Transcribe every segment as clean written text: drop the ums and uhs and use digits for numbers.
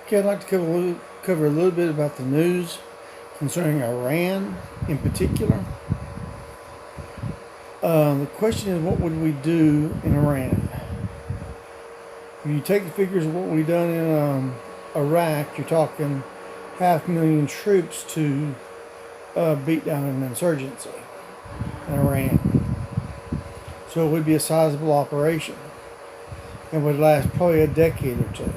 Okay, I'd like to cover a little bit about the news concerning Iran in particular. The question is, what would we do in Iran? If you take the figures of what we've done in Iraq, you're talking 500,000 troops to beat down an insurgency in Iran. So it would be a sizable operation. It would last probably a decade or two.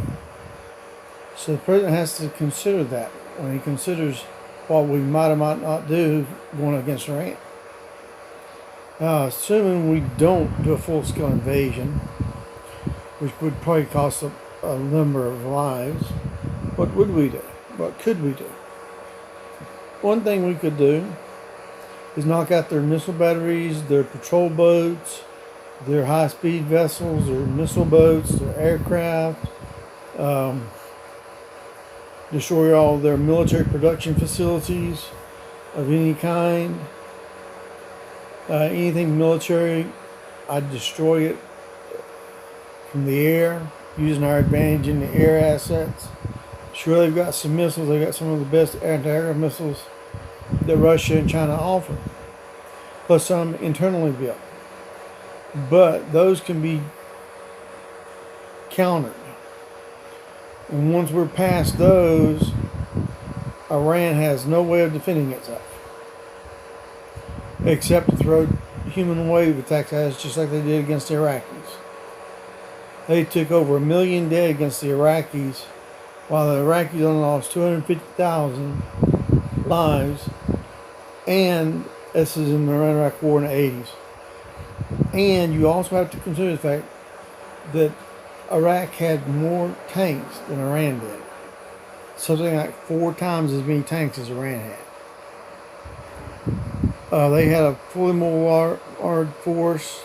So the president has to consider that when he considers what we might or might not do going against Iran. Assuming we don't do a full-scale invasion, which would probably cost a number of lives, what would we do? What could we do? One thing we could do is knock out their missile batteries, their patrol boats, their high-speed vessels, their missile boats, their aircraft, destroy all their military production facilities of any kind. Anything military, I'd destroy it from the air, using our advantage in the air assets. Sure, they've got some missiles. They've got some of the best anti-aircraft missiles that Russia and China offer, plus some internally built. But those can be countered. And once we're past those, Iran has no way of defending itself except to throw human wave attacks at us, just like they did against the Iraqis. They took over 1 million dead against the Iraqis, while the Iraqis only lost 250,000 lives. And this is in the Iran-Iraq War in the 80s. And you also have to consider the fact that Iraq had more tanks than Iran did. Something like 4 times as many tanks as Iran had. They had a fully mobile armed force,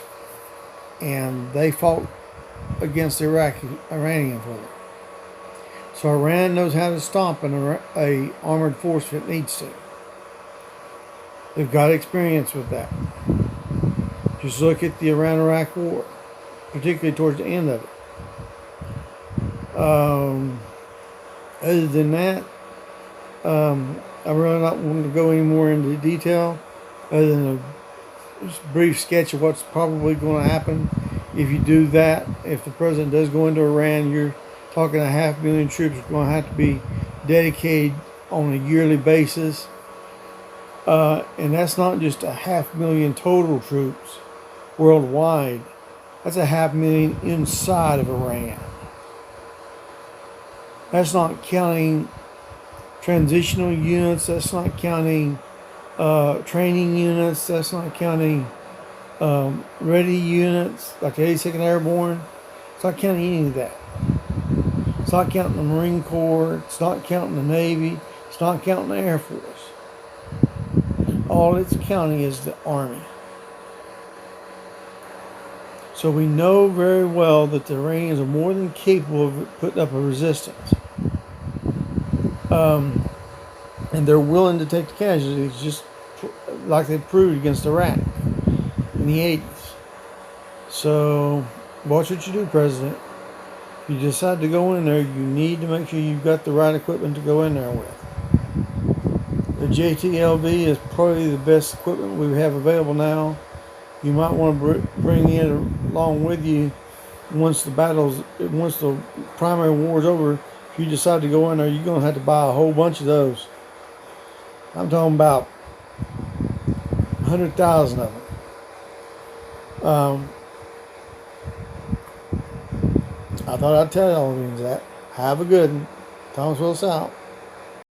and they fought against the Iranian force. So Iran knows how to stomp a armored force if it needs to. They've got experience with that. Just look at the Iran-Iraq War, particularly towards the end of it. Other than that, I'm really not wanting to go any more into detail, other than a brief sketch of what's probably going to happen if you do that. If the president does go into Iran, you're talking 500,000 troops are going to have to be dedicated on a yearly basis. And that's not just 500,000 total troops worldwide. That's 500,000 inside of Iran. That's not counting transitional units. That's not counting training units. That's not counting ready units like the 82nd Airborne. It's not counting any of that. It's not counting the Marine Corps. It's not counting the Navy. It's not counting the Air Force. All it's counting is the Army. So we know very well that the Iranians are more than capable of putting up a resistance. And they're willing to take the casualties, just like they proved against Iraq in the 80s. So watch what you do, President. If you decide to go in there, you need to make sure you've got the right equipment to go in there with. The JTLV is probably the best equipment we have available now. You might want to bring it along with you once the primary war is over. If you decide to go in there, you're going to have to buy a whole bunch of those. I'm talking about 100,000 of them. I thought I'd tell all of you that. Have a good one. Thomas Willis out.